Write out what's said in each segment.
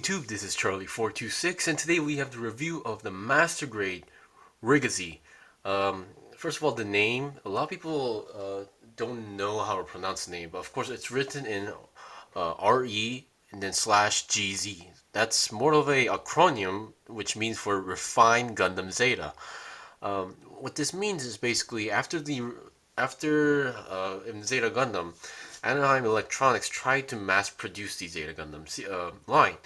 YouTube, this is Charlie426, and today we have the review of the Master Grade Rigazee. First of all, the name, a lot of people don't know how to pronounce the name, but of course it's written in RE and then /GZ. That's more of a acronym, which means for Refined Gundam Zeta. What this means is basically after in Zeta Gundam, Anaheim Electronics tried to mass produce the Zeta Gundam line,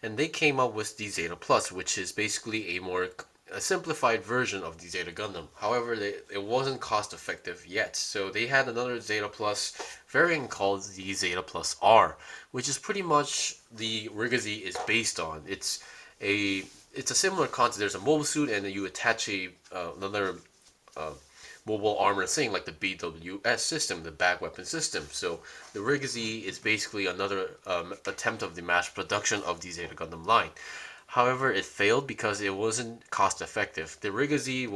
and they came up with the Zeta Plus, which is basically a simplified version of the Zeta Gundam. However, it wasn't cost effective yet, so they had another Zeta Plus variant called the Zeta Plus R, which is pretty much the Rigazee is based on. It's a similar concept. There's a mobile suit, and then you attach another mobile armor thing like the BWS system, the back weapon system. So the Rigazee is basically another attempt of the mass production of the Zeta Gundam line. However, it failed because it wasn't cost effective. The Rigazee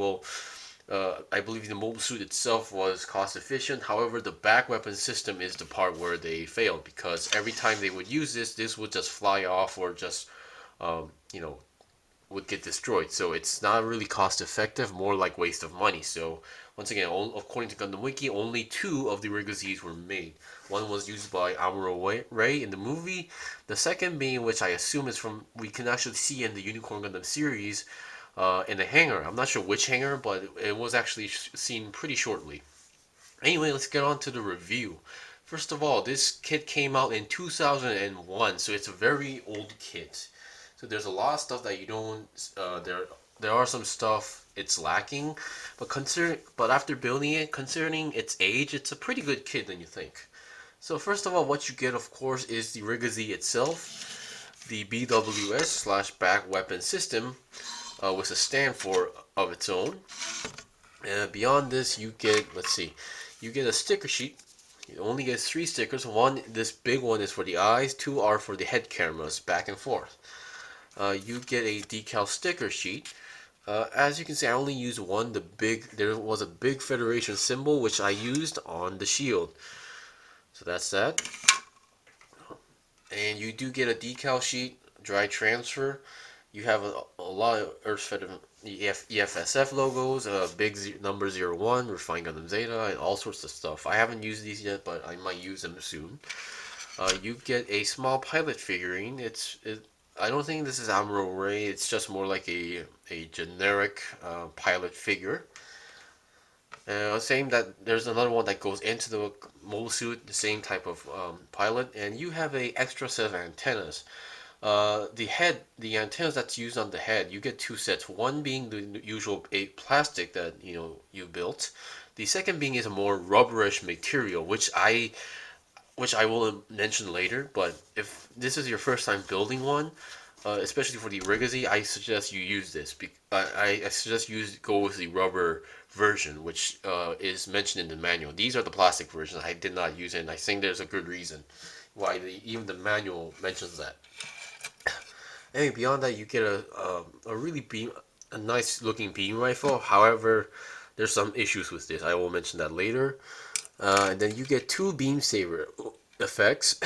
I believe the mobile suit itself was cost efficient. However, the back weapon system is the part where they failed, because every time they would use this would just fly off or just would get destroyed. So it's not really cost effective, more like waste of money. So once again, according to Gundam Wiki, only 2 of the Rigazees were made. One was used by Amuro Ray in the movie. The second being, which I assume is from, we can actually see in the Unicorn Gundam series in the hangar. I'm not sure which hangar, but it was actually seen pretty shortly. Anyway, let's get on to the review. First of all, this kit came out in 2001, so it's a very old kit. So there's a lot of stuff that you don't. There are some stuff it's lacking, but after building it, considering its age, it's a pretty good kit than you think. So first of all, what you get, of course, is the Rigazee itself, the BWS/back weapon system, with a stand of its own. And beyond this, you get, you get a sticker sheet. You only get 3 stickers. This big one is for the eyes. 2 are for the head cameras, back and forth. You get a decal sticker sheet. As you can see, I only used one. There was a big Federation symbol, which I used on the shield. So that's that. And you do get a decal sheet, dry transfer. You have a lot of Earth Federation EFSF logos, big number 01, Refined Gundam Zeta, and all sorts of stuff. I haven't used these yet, but I might use them soon. You get a small pilot figurine. I don't think this is Amuro Ray. It's just more like a generic pilot figure. Same that there's another one that goes into the mobile suit, the same type of pilot, and you have a extra set of antennas. The antennas that's used on the head, you get 2 sets. One being the usual plastic that you built. The second being is a more rubberish material, which I will mention later. But if this is your first time building one, especially for the Rigazee, I suggest you use this. I suggest go with the rubber version, which is mentioned in the manual. These are the plastic versions. I did not use it, and I think there's a good reason why even the manual mentions that. Anyway, beyond that, you get a nice looking beam rifle. However, there's some issues with this. I will mention that later. And then you get 2 beam saber effects.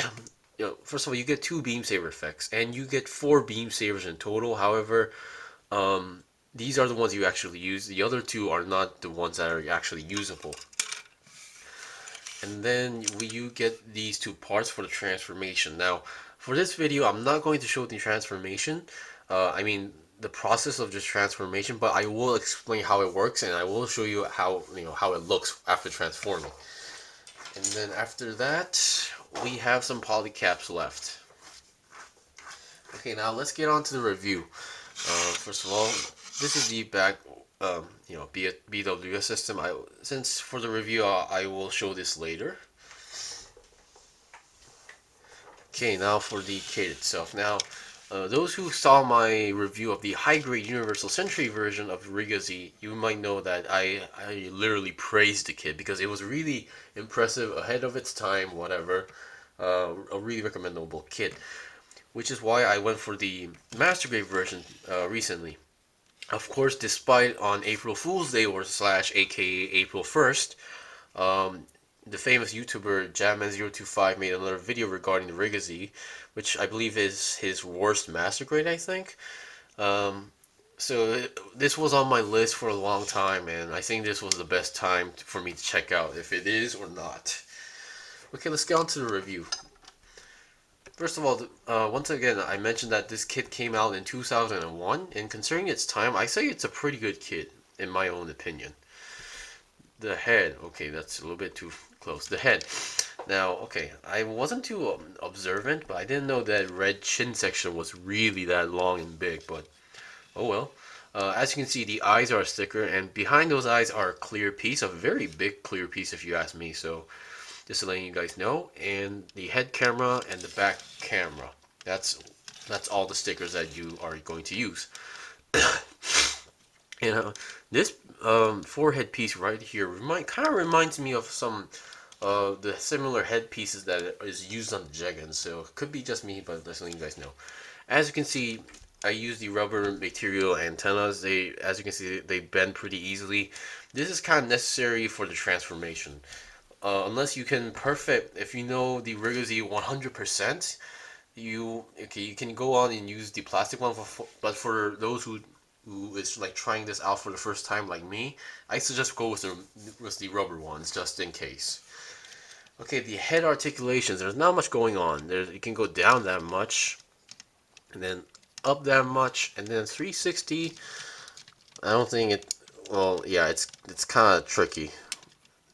First of all, you get 2 beam saber effects, and you get 4 beam sabers in total. However, these are the ones you actually use. The other 2 are not the ones that are actually usable. And then you get these 2 parts for the transformation. Now, for this video, I'm not going to show the transformation. The process of just transformation, but I will explain how it works, and I will show you how it looks after transforming. And then after that, we have some polycaps left. Okay, now let's get on to the review. First of all, this is the back, BWS system. Since for the review, I will show this later. Okay, now for the kit itself. Now, those who saw my review of the high-grade Universal Century version of Rigazee, you might know that I literally praised the kit because it was really impressive, ahead of its time, whatever. A really recommendable kit, which is why I went for the Master Grade version recently. Of course, despite on April Fool's Day or /aka April 1st, the famous YouTuber Jamman025 made another video regarding the Rigazzi, which I believe is his worst master grade, I think. Um, this was on my list for a long time, and I think this was the best time for me to check out if it is or not. Okay, let's get on to the review. First of all, once again, I mentioned that this kit came out in 2001, and considering its time, I say it's a pretty good kit, in my own opinion. The head, okay, that's a little bit too close. The head. Now, okay, I wasn't too observant, but I didn't know that red chin section was really that long and big, but oh well. As you can see, the eyes are a sticker, and behind those eyes are a clear piece, a very big clear piece if you ask me, so just to let you guys know. And the head camera and the back camera. That's all the stickers that you are going to use. And this forehead piece right here kind of reminds me of some the similar head pieces that is used on the Jegan, so it could be just me, but just letting you guys know. As you can see, I use the rubber material antennas. As you can see, they bend pretty easily. This is kind of necessary for the transformation. Unless you can perfect, if you know the Rigazzi 100%, you can go on and use the plastic one. But for those who is like trying this out for the first time, like me, I suggest go with the rubber ones just in case. Okay, the head articulations. There's not much going on. You can go down that much, and then up that much, and then 360. I don't think it. Well, yeah, it's kind of tricky.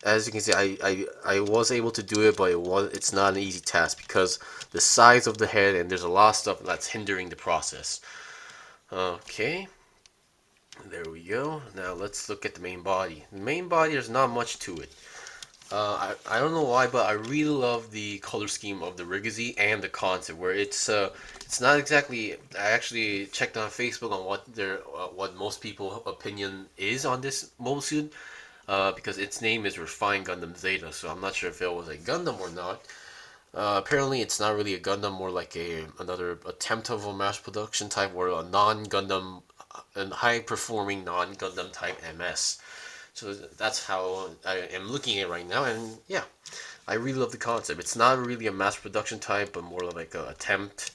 As you can see, I was able to do it, but it's not an easy task because the size of the head, and there's a lot of stuff that's hindering the process. Okay, there we go. Now let's look at the main body. The main body, there's not much to it. I don't know why, but I really love the color scheme of the Rigazzi and the concept, where it's not exactly. I actually checked on Facebook on what most people opinion is on this mobile suit, because its name is Refined Gundam Zeta, so I'm not sure if it was a Gundam or not. Apparently, it's not really a Gundam, more like another attempt of a mass production type, or a non-Gundam, a high-performing non-Gundam type MS. So that's how I am looking at it right now, and yeah, I really love the concept. It's not really a mass production type, but more like an attempt.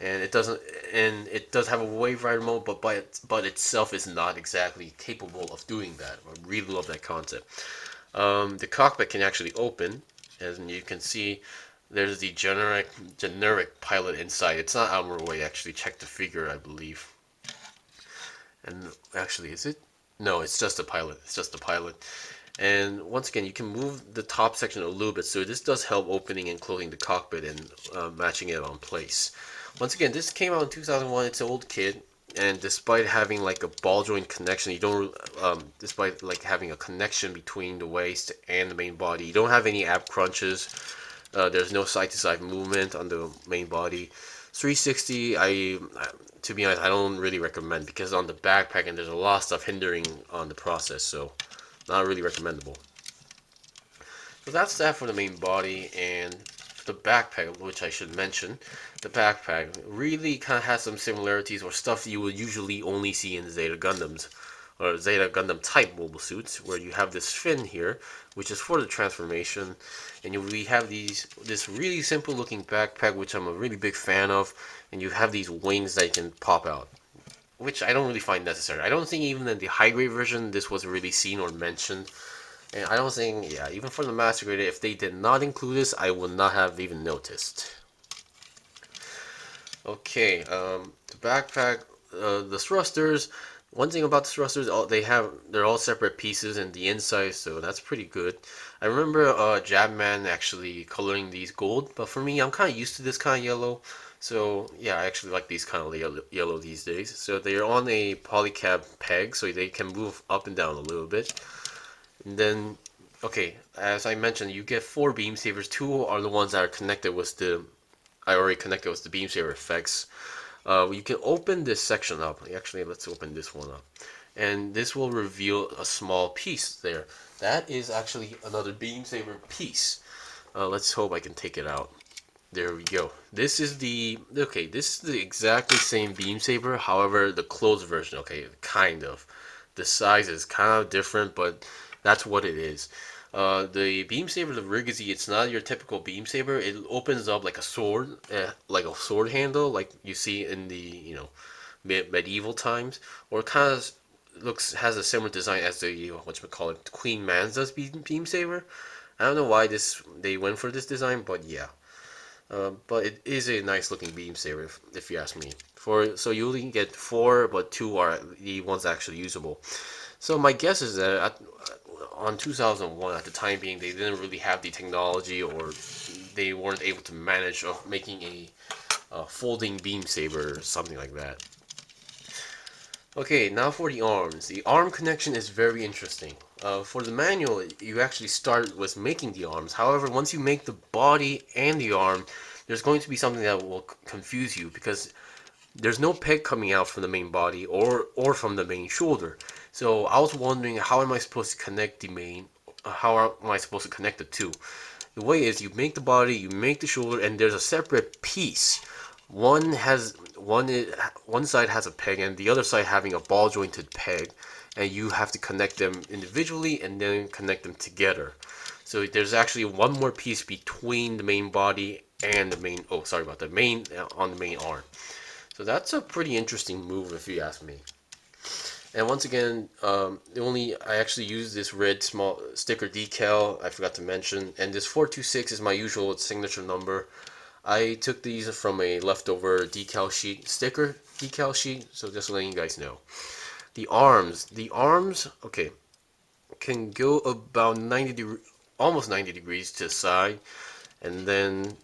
And it does have a wave rider mode, but itself is not exactly capable of doing that. I really love that concept. The cockpit can actually open, as you can see. There's the generic pilot inside. It's not Armor Way, actually. Check the figure, I believe. And actually, is it? No, it's just a pilot. It's just a pilot. And once again, you can move the top section a little bit, so this does help opening and closing the cockpit and matching it on place. Once again, this came out in 2001. It's an old kit, and despite having like a ball joint connection, you don't. Despite like having a connection between the waist and the main body, you don't have any ab crunches. There's no side-to-side movement on the main body. 360, to be honest, I don't really recommend, because on the backpack and there's a lot of stuff hindering on the process, so not really recommendable. So that's that for the main body. And the backpack, which I should mention, the backpack really kind of has some similarities or stuff you would usually only see in Zeta Gundams or Zeta Gundam type mobile suits, where you have this fin here, which is for the transformation, and we have this really simple looking backpack, which I'm a really big fan of, and you have these wings that can pop out, which I don't really find necessary. I don't think even in the high grade version this was really seen or mentioned, and I don't think, yeah, even for the master grade, if they did not include this, I would not have even noticed. Okay, the backpack, the thrusters. One thing about the thrusters, they're all separate pieces in the inside, so that's pretty good. I remember Jabman actually coloring these gold, but for me, I'm kind of used to this kind of yellow. So yeah, I actually like these kind of yellow these days. So they're on a polycab peg, so they can move up and down a little bit. And then, okay, as I mentioned, you get 4 beam sabers. 2 are the ones that are connected with I already connected with the beam saber effects. You can open this section up. Actually, let's open this one up. And this will reveal a small piece there. That is actually another beam saber piece. Let's hope I can take it out. There we go. This is the exactly same beam saber. However, the closed version. Okay, kind of. The size is kind of different, but that's what it is. The beam saber, the Rigazi, it's not your typical beam saber. It opens up like a sword handle, like you see in the medieval times, or it kind of looks has a similar design as the whatchamacallit, Queen Manza's beam saber. I don't know why they went for this design, but yeah. But it is a nice looking beam saber, if you ask me. So you only get four, but two are the ones actually usable. So my guess is that on 2001, at the time being, they didn't really have the technology, or they weren't able to manage of making a folding beam saber or something like that. Okay, now for the arms. The arm connection is very interesting. For the manual, you actually start with making the arms. However, once you make the body and the arm, there's going to be something that will confuse you, because there's no peg coming out from the main body or from the main shoulder. So I was wondering, how am I supposed to connect the main? How am I supposed to connect the two? The way is, you make the body, you make the shoulder, and there's a separate piece. One side has a peg, and the other side having a ball jointed peg, and you have to connect them individually and then connect them together. So there's actually one more piece between the main body and the main. Oh, sorry about the main on the main arm. So that's a pretty interesting move, if you ask me. And once again, I actually use this red small sticker decal. I forgot to mention, and this 426 is my usual signature number. I took these from a leftover sticker decal sheet, so just letting you guys know. The arms, okay, can go about 90 degrees to the side, and then,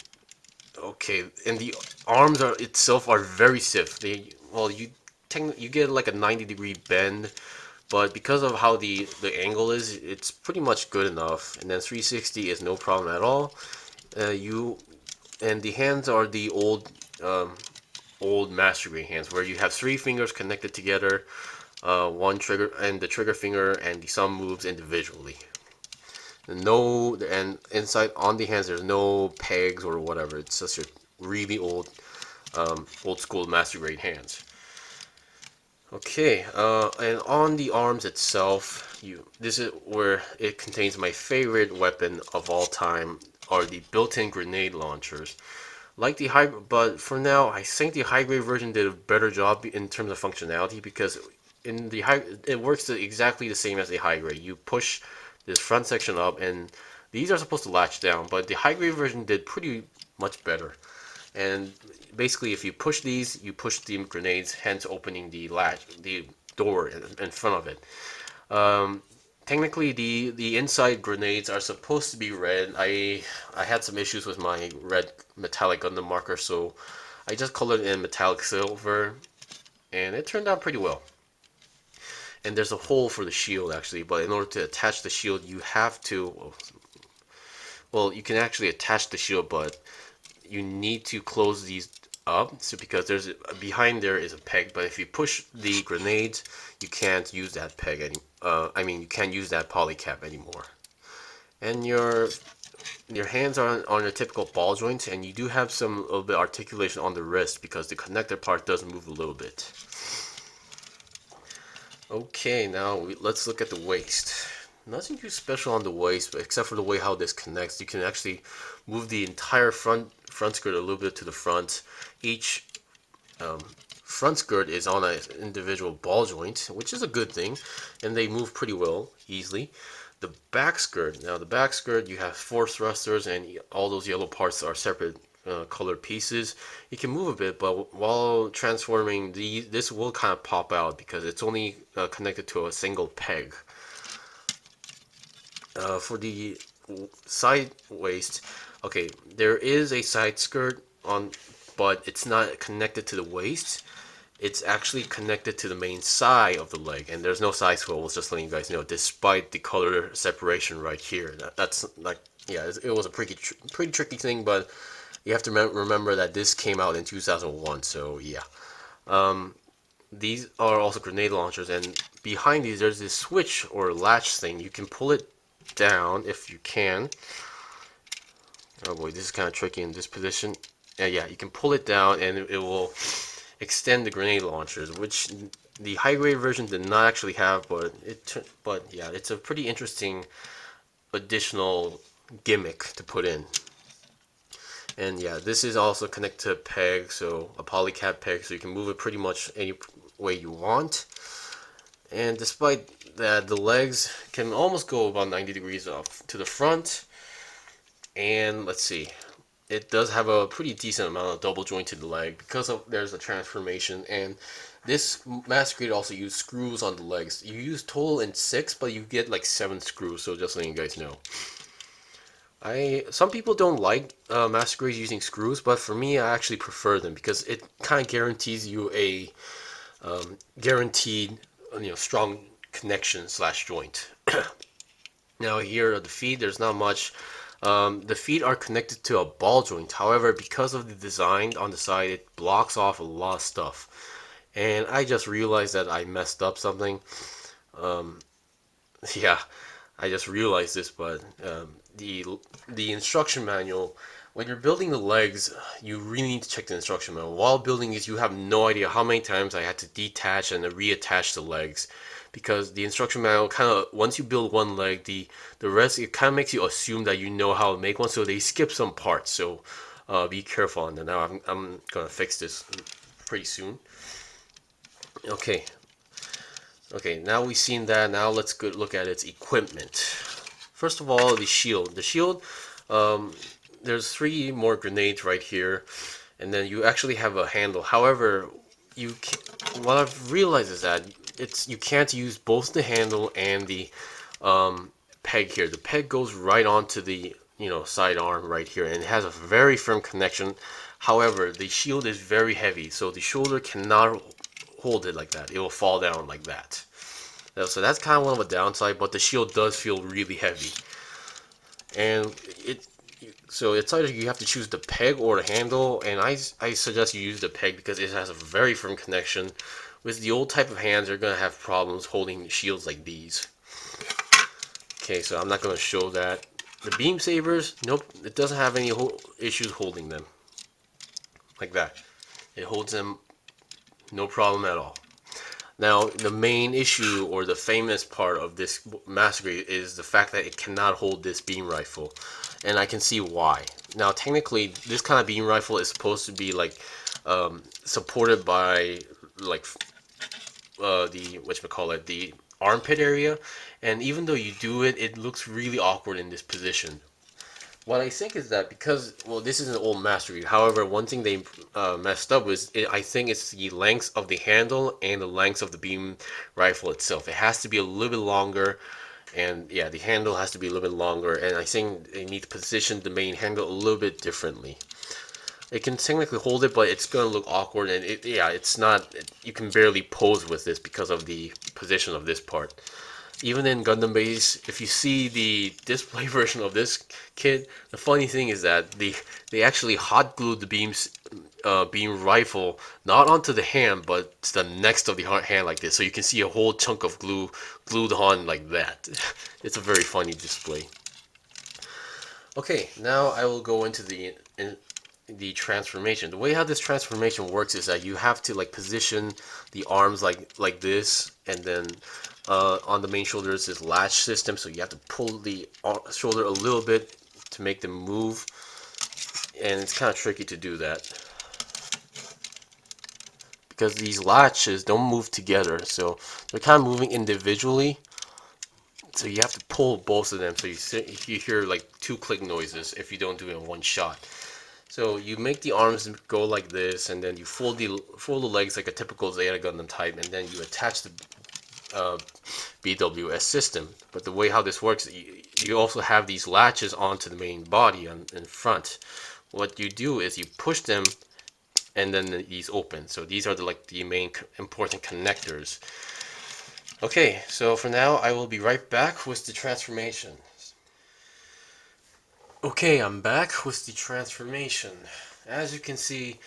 okay, and the arms are very stiff. You get like a 90-degree bend, but because of how the angle is, it's pretty much good enough. And then 360 is no problem at all. You and the hands are the old Master Grade hands, where you have three fingers connected together, one trigger, and the trigger finger and the thumb moves individually. And inside on the hands, there's no pegs or whatever. It's just your really old school Master Grade hands. Okay, and on the arms itself, this is where it contains my favorite weapon of all time, are the built-in grenade launchers. But for now, I think the high grade version did a better job in terms of functionality, because it works exactly the same as the high grade. You push this front section up, and these are supposed to latch down, but the high grade version did pretty much better. And basically, if you push these, you push the grenades, hence opening the door in front of it. Technically, the inside grenades are supposed to be red. I had some issues with my red metallic gundam marker, so I just colored it in metallic silver, and it turned out pretty well. And there's a hole for the shield, actually, but in order to attach the shield, you have to. Well, you can actually attach the shield, but you need to close these up. So because behind there is a peg, but if you push the grenades, you can't use that peg you can't use that poly cap anymore. And your hands are on your typical ball joints, and you do have a little bit articulation on the wrist, because the connector part does move a little bit. Okay, now let's look at the waist. Nothing too special on the waist, but except for the way how this connects. You can actually move the entire front skirt a little bit to the front. Each front skirt is on an individual ball joint, which is a good thing, and they move pretty well, easily. The back skirt, you have four thrusters, and all those yellow parts are separate colored pieces. You can move a bit, but while transforming, this will kind of pop out, because it's only connected to a single peg. For the side waist, okay, there is a side skirt but it's not connected to the waist. It's actually connected to the main side of the leg, and there's no side swivels, just letting you guys know, despite the color separation right here. That's like, yeah, it was a pretty tricky thing, but you have to remember that this came out in 2001, so yeah. These are also grenade launchers, and behind these there's this switch or latch thing. You can pull it down if you can. Oh boy, this is kind of tricky in this position. Yeah, you can pull it down, and it will extend the grenade launchers, which the high grade version did not actually have, but yeah, it's a pretty interesting additional gimmick to put in. And yeah, this is also connected to a peg, so a polycap peg, so you can move it pretty much any way you want. And despite that, the legs can almost go about 90 degrees off to the front. And let's see, it does have a pretty decent amount of double jointed leg because of there's a transformation. And this Masquerade also used screws on the legs. You use total in 6, but you get like 7 screws, so just letting you guys know. Some people don't like Masquerades using screws, but for me, I actually prefer them because it kind of guarantees you a guaranteed, strong connection slash joint. Now here at the feet, there's not much. The feet are connected to a ball joint. However, because of the design on the side, it blocks off a lot of stuff. And I just realized that I messed up something. Um, yeah, I just realized this, but the instruction manual, when you're building the legs, you really need to check the instruction manual. While building these, you have no idea how many times I had to detach and reattach the legs, because the instruction manual kind of, once you build one leg, the rest, it kind of makes you assume that you know how to make one, so they skip some parts. So be careful on that. Now I'm gonna fix this pretty soon. Okay. Okay, now we've seen that. Now let's go look at its equipment. First of all, the shield. The shield, there's 3 more grenades right here, and then you actually have a handle. However, what I've realized is that you can't use both the handle and the peg here. The peg goes right onto the side arm right here, and it has a very firm connection. However, the shield is very heavy, so the shoulder cannot hold it like that. It will fall down like that. So that's kind of one of the downside, but the shield does feel really heavy. And it's either you have to choose the peg or the handle, and I suggest you use the peg because it has a very firm connection. With the old type of hands, they're going to have problems holding shields like these. Okay, so I'm not going to show that. The beam sabers, nope, it doesn't have any issues holding them. Like that. It holds them no problem at all. Now, the main issue or the famous part of this Masquerade is the fact that it cannot hold this beam rifle, and I can see why. Now, technically, this kind of beam rifle is supposed to be like supported by like the armpit area, and even though you do it, it looks really awkward in this position. What I think is that because, well, this is an old Masquerade. However, one thing they messed up was, I think it's the length of the handle and the length of the beam rifle itself. It has to be a little bit longer, and yeah, the handle has to be a little bit longer, and I think they need to position the main handle a little bit differently. It can technically hold it, but it's going to look awkward, and it's not, you can barely pose with this because of the position of this part. Even in Gundam base, if you see the display version of this kit, the funny thing is that they actually hot glued the beam rifle not onto the hand, but to the next of the hand like this, so you can see a whole chunk of glue glued on like that. It's a very funny display. Okay, now I will go into the transformation. The way how this transformation works is that you have to like position the arms like this, and then on the main shoulder is this latch system, so you have to pull the shoulder a little bit to make them move, and it's kind of tricky to do that because these latches don't move together, so they're kind of moving individually, so you have to pull both of them, so you hear like 2 click noises if you don't do it in one shot. So you make the arms go like this, and then you fold the legs like a typical Zeta Gundam type, and then you attach the BWS system. But the way how this works, you also have these latches onto the main body in front. What you do is you push them, and then these open. So these are the main important connectors. Okay, so for now I will be right back with the transformation. Okay, I'm back with the transformation. As you can see,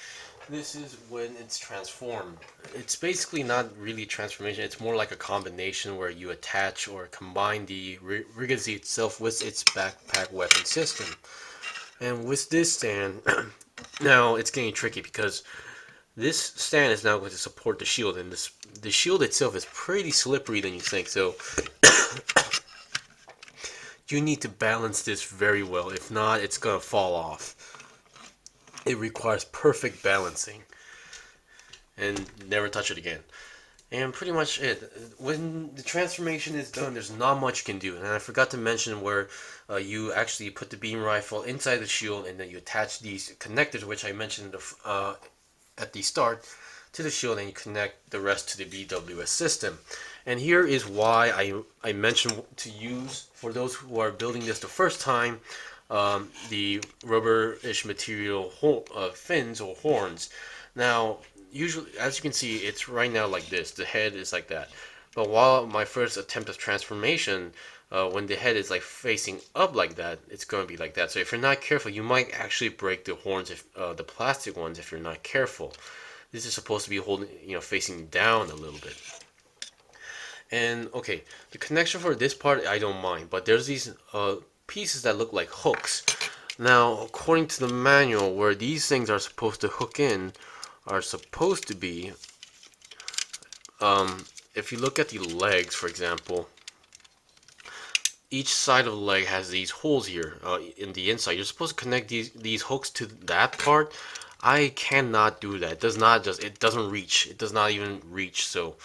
this is when it's transformed. It's basically not really a transformation, it's more like a combination where you attach or combine the Rigazzi itself with its backpack weapon system. And with this stand, now it's getting tricky because this stand is now going to support the shield, and the shield itself is pretty slippery than you think, so you need to balance this very well. If not, it's gonna fall off. It requires perfect balancing, and never touch it again. And pretty much it. When the transformation is done, there's not much you can do. And I forgot to mention where you actually put the beam rifle inside the shield, and then you attach these connectors, which I mentioned at the start, to the shield, and you connect the rest to the BWS system. And here is why I mentioned to use, for those who are building this the first time, the rubber-ish material fins or horns. Now, usually, as you can see, it's right now like this. The head is like that. But while my first attempt of transformation, when the head is like facing up like that, it's going to be like that. So if you're not careful, you might actually break the horns, if the plastic ones, if you're not careful. This is supposed to be holding, facing down a little bit. And okay, the connection for this part I don't mind, but there's these pieces that look like hooks. Now, according to the manual, where these things are supposed to hook in are supposed to be, if you look at the legs, for example, each side of the leg has these holes here in the inside. You're supposed to connect these hooks to that part. I cannot do that. It doesn't reach. It does not even reach. So,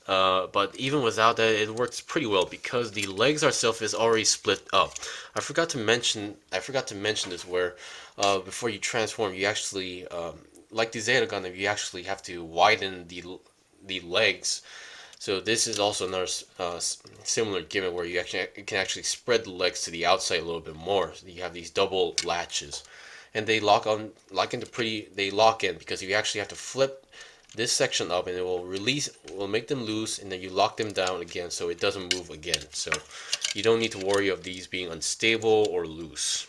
but even without that, it works pretty well because the legs itself is already split up. I forgot to mention this where before you transform, you actually like the Zeta Gundam, you actually have to widen the legs. So this is also another similar gimmick where you can actually spread the legs to the outside a little bit more. So you have these double latches, and they lock in because you actually have to flip this section up, and it will make them loose, and then you lock them down again so it doesn't move again. So you don't need to worry of these being unstable or loose.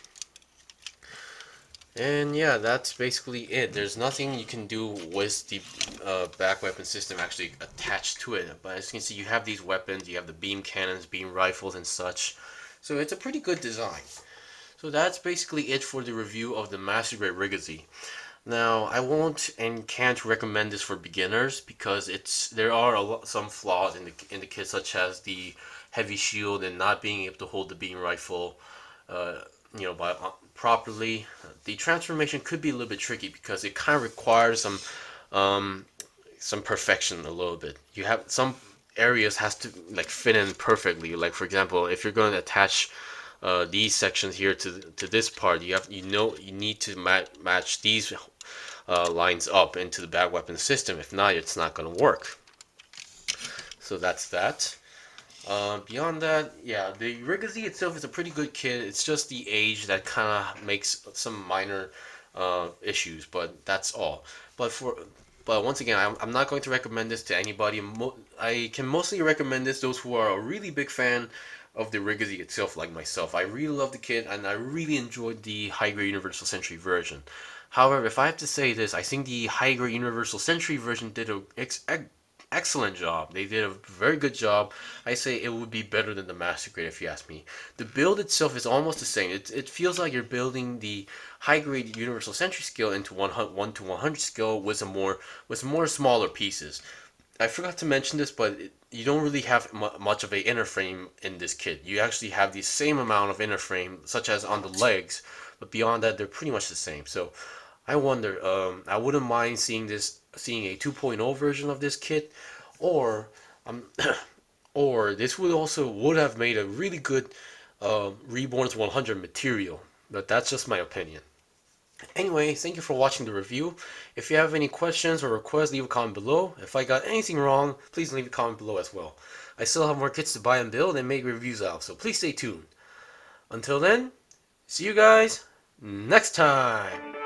And yeah, that's basically it. There's nothing you can do with the back weapon system actually attached to it. But as you can see, you have these weapons, you have the beam cannons, beam rifles, and such. So it's a pretty good design. So that's basically it for the review of the Master Grade Rigazzi. Now, I won't and can't recommend this for beginners because there are some flaws in the kit, such as the heavy shield and not being able to hold the beam rifle, properly. The transformation could be a little bit tricky because it kind of requires some perfection a little bit. You have some areas has to like fit in perfectly. Like for example, if you're going to attach these sections here to this part, you need to match these lines up into the back weapon system. If not, it's not going to work. So that's that. Beyond that, yeah, the Rigazzi itself is a pretty good kit. It's just the age that kind of makes some minor issues, but that's all. But once again, I'm not going to recommend this to anybody. I can mostly recommend this those who are a really big fan of the Rigazzi itself, like myself. I really love the kit, and I really enjoyed the High Grade Universal Century version. However, if I have to say this, I think the High Grade Universal Century version did an excellent job. They did a very good job. I say it would be better than the Master Grade if you ask me. The build itself is almost the same. It feels like you're building the High Grade Universal Century scale into 1 to 100 scale with more smaller pieces. I forgot to mention this, but you don't really have much of a inner frame in this kit. You actually have the same amount of inner frame, such as on the legs, but beyond that, they're pretty much the same. So I wonder, I wouldn't mind seeing a 2.0 version of this kit, or or this would have made a really good Reborn's 100 material. But that's just my opinion. Anyway, thank you for watching the review. If you have any questions or requests, leave a comment below. If I got anything wrong, please leave a comment below as well. I still have more kits to buy and build and make reviews of, so please stay tuned. Until then, see you guys next time!